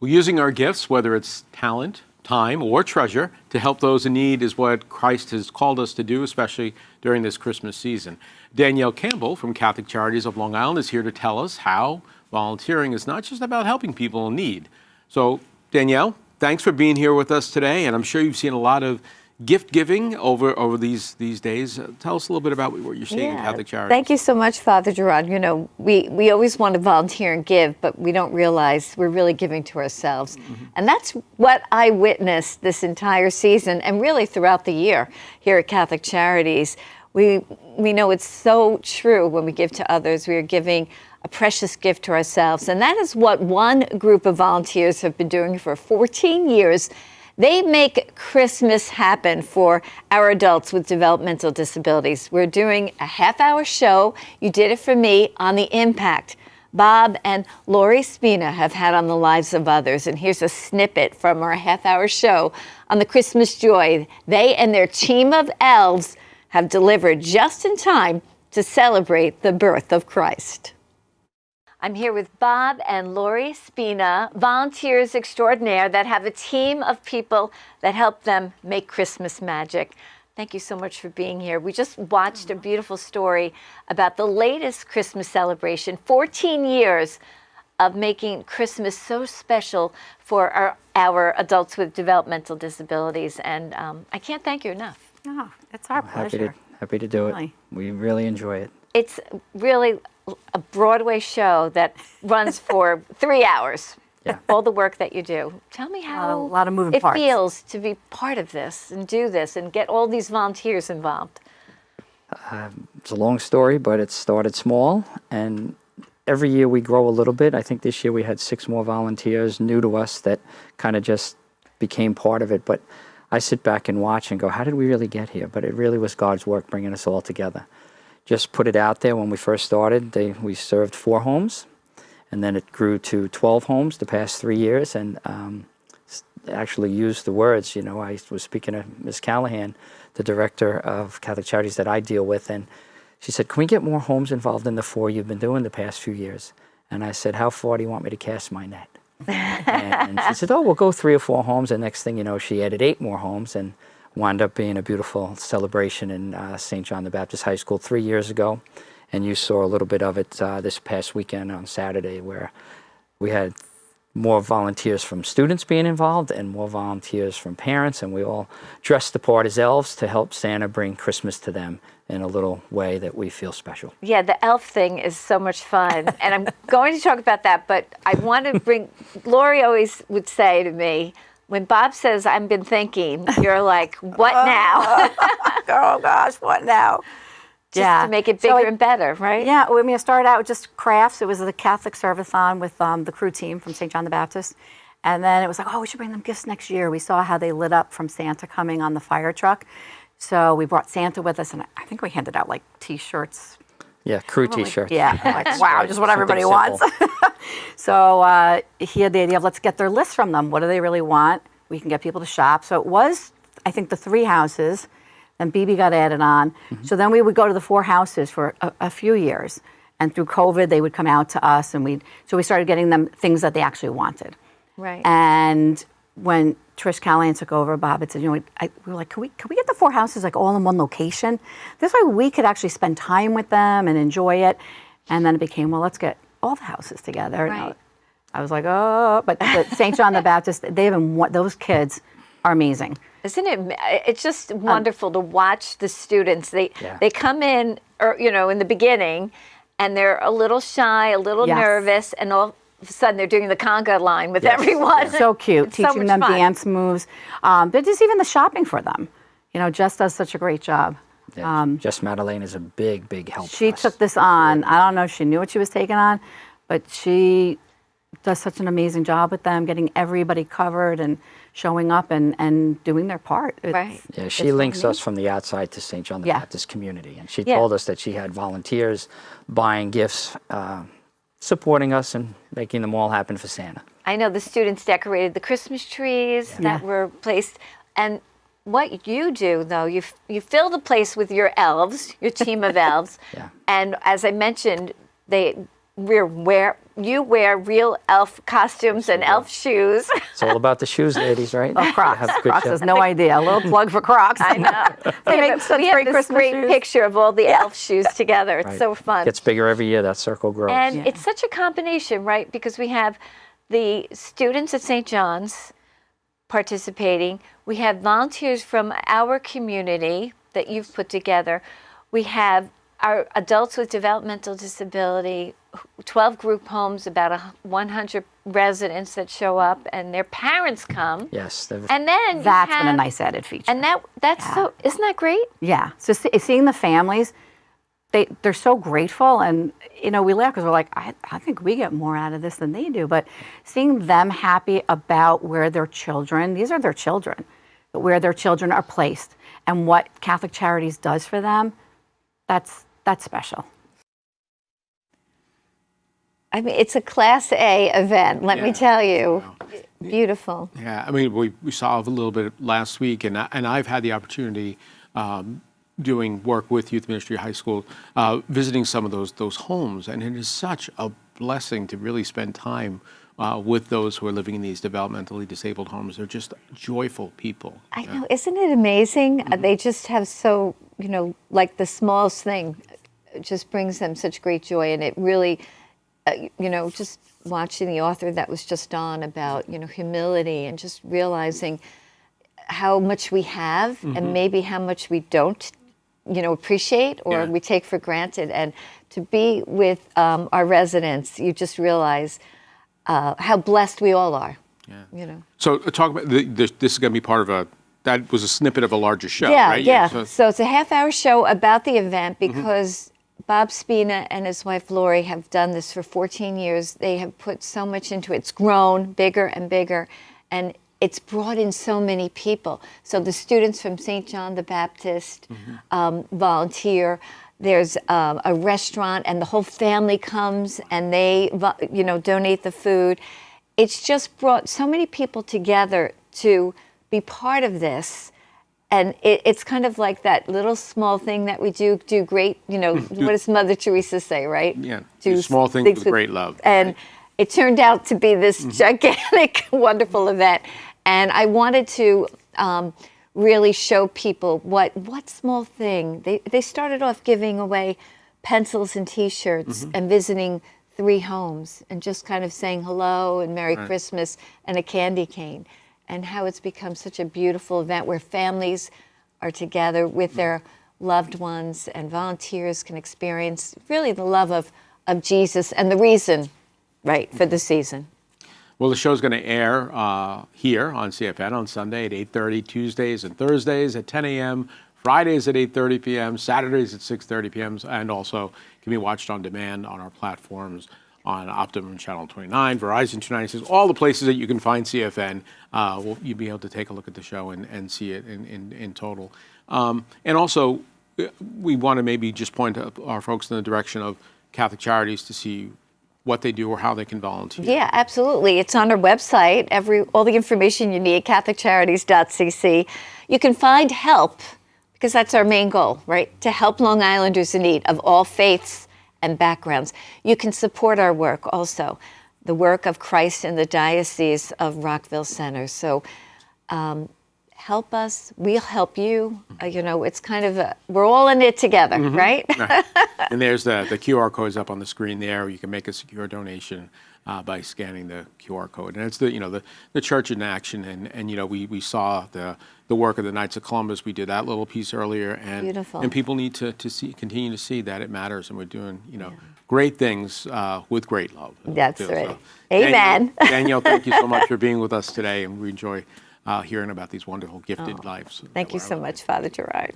Well, using our gifts, whether it's talent, time, or treasure, to help those in need is what Christ has called us to do, especially during this Christmas season. Danielle Campbell from Catholic Charities of Long Island is here to tell us how volunteering is not just about helping people in need. So, Danielle, thanks for being here with us today, and I'm sure you've seen a lot of gift giving over these days. Tell us a little bit about what you're seeing in Catholic Charities. Thank you so much, Father Gerard. You know, we always want to volunteer and give, but we don't realize we're really giving to ourselves. Mm-hmm. And that's what I witnessed this entire season and really throughout the year here at Catholic Charities. We know it's so true when we give to others. We are giving a precious gift to ourselves. And that is what one group of volunteers have been doing for 14 years. They make Christmas happen for our adults with developmental disabilities. We're doing a half-hour show. You did it for me on the impact Bob and Lori Spina have had on the lives of others. And here's a snippet from our half-hour show on the Christmas joy they and their team of elves have delivered just in time to celebrate the birth of Christ. I'm here with Bob and Lori Spina, volunteers extraordinaire that have a team of people that help them make Christmas magic. Thank you so much for being here. We just watched a beautiful story about the latest Christmas celebration, 14 years of making Christmas so special for our adults with developmental disabilities. And I can't thank you enough. Oh, it's our pleasure. Happy to do Really. it. We really enjoy it. It's really a Broadway show that runs for 3 hours. Yeah. All the work that you do. Tell me how A lot of moving it parts. feels to be part of this and do this and get all these volunteers involved. It's a long story, but it started small, and every year we grow a little bit. I think this year we had 6 more volunteers new to us that kind of just became part of it. But I sit back and watch and go, how did we really get here? But it really was God's work bringing us all together. Just put it out there when we first started. We served 4 homes, and then it grew to 12 homes the past 3 years, and actually used the words, you know, I was speaking to Ms. Callahan, the director of Catholic Charities that I deal with, and she said, can we get more homes involved in the 4 you've been doing the past few years? And I said, how far do you want me to cast my net? And she said, oh, we'll go 3 or 4 homes. And next thing you know, she added 8 more homes and wound up being a beautiful celebration in St. John the Baptist High School 3 years ago. And you saw a little bit of it this past weekend on Saturday, where we had more volunteers from students being involved and more volunteers from parents, and we all dressed the part as elves to help Santa bring Christmas to them in a little way that we feel special. Yeah, the elf thing is so much fun, and I'm going to talk about that, but I want to bring, Lori always would say to me, when Bob says, I've been thinking, you're like, what now? Oh gosh, what now? Just to make it bigger and better, right? Yeah, I mean, I started out with just crafts. It was the Catholic Serve-a-thon with the crew team from St. John the Baptist. And then it was like, oh, we should bring them gifts next year. We saw how they lit up from Santa coming on the fire truck. So we brought Santa with us, and I think we handed out like T-shirts. Yeah, crew T-shirts. Yeah, like, wow, just what everybody Something wants. So he had the idea of let's get their list from them. What do they really want? We can get people to shop. So it was, I think, the 3 houses. Then BB got added on. Mm-hmm. So then we would go to the 4 houses for a few years. And through COVID, they would come out to us, and we started getting them things that they actually wanted. Right. And when Trish Callahan took over, Bob had said, you know, we were like, can we get the 4 houses like all in one location? This way we could actually spend time with them and enjoy it. And then it became, well, let's get all the houses together. Right. I was like, oh, but St. John the Baptist, those kids are amazing. Isn't it? It's just wonderful to watch the students. They come in, in the beginning, and they're a little shy, a little nervous, and all of a sudden they're doing the conga line with everyone. So cute, It's teaching so much them fun. dance moves, but just even the shopping for them. You know, Jess does such a great job. Yeah, Jess Madeleine is a big help. She took this on. I don't know if she knew what she was taking on, but she does such an amazing job with them, getting everybody covered and showing up and doing their part. Right. Yeah, she links us from the outside to St. John the Baptist community. And she told us that she had volunteers buying gifts, supporting us and making them all happen for Santa. I know the students decorated the Christmas trees that were placed. And what you do, though, you fill the place with your elves, your team of elves. Yeah. And as I mentioned, they you wear real elf costumes and elf shoes. It's all about the shoes, ladies, right? Oh, Crocs. Have a good Crocs show. has no idea. A little plug for Crocs. I know. They make but such we have great this Christmas great shoes. picture of all the elf shoes together. It's Right. so fun. Gets bigger every year. That circle grows. And it's such a combination, right? Because we have the students at St. John's participating. We have volunteers from our community that you've put together. We have our adults with developmental disability, 12 group homes, about 100 residents that show up, and their parents come. Yes. And then you That's been a have- nice added feature. And that's so, isn't that great? Yeah. So seeing the families, they're so grateful, and we laugh because we're like, I think we get more out of this than they do. But seeing them happy about where their children, these are their children, but where their children are placed, and what Catholic Charities does for them, that's special. I mean, it's a Class A event, let me tell you. Beautiful. Yeah, I mean, we saw a little bit last week, and I've had the opportunity doing work with Youth Ministry High School, visiting some of those homes, and it is such a blessing to really spend time with those who are living in these developmentally disabled homes. They're just joyful people. I know, isn't it amazing? They just have so, like the smallest thing just brings them such great joy, and it really, just watching the author that was just on about, humility and just realizing how much we have and maybe how much we don't, appreciate or we take for granted. And to be with our residents, you just realize how blessed we all are. Yeah. So talk about this is going to be part of that was a snippet of a larger show, Yeah, right? yeah. So it's a half-hour show about the event because Bob Spina and his wife Lori have done this for 14 years. They have put so much into it. It's grown bigger and bigger, and it's brought in so many people. So the students from St. John the Baptist volunteer. There's a restaurant, and the whole family comes, and they, donate the food. It's just brought so many people together to be part of this. And it's kind of like that little small thing that we do great, what does Mother Teresa say, right? Yeah, do small things with great love. And it turned out to be this gigantic, wonderful event. And I wanted to really show people what small thing. They started off giving away pencils and T-shirts and visiting 3 homes and just kind of saying hello and Merry Christmas and a candy cane. And how it's become such a beautiful event where families are together with their loved ones and volunteers can experience really the love of Jesus and the reason, right, for the season. Well, the show's going to air here on CFN on Sunday at 8:30, Tuesdays and Thursdays at 10 a.m., Fridays at 8:30 p.m., Saturdays at 6:30 p.m., and also can be watched on demand on our platforms on Optimum Channel 29, Verizon 296, all the places that you can find CFN. You'll be able to take a look at the show and see it in total. And also, we want to maybe just point our folks in the direction of Catholic Charities to see what they do or how they can volunteer. Yeah, absolutely. It's on our website. All the information you need, catholiccharities.cc. You can find help, because that's our main goal, right? To help Long Islanders in need of all faiths and backgrounds. You can support our work also, the work of Christ in the Diocese of Rockville Center. So help us, we'll help you. It's kind of we're all in it together, right? Right. And there's the QR codes up on the screen there. You can make a secure donation by scanning the QR code. And it's the Church in action. And we saw the work of the Knights of Columbus. We did that little piece earlier. And Beautiful. And people need to continue to see that it matters, and we're doing great things with great love. That's too. right. So, Amen. Danielle, thank you so much for being with us today, and we enjoy hearing about these wonderful gifted lives. Thank you so much, Father Gerard.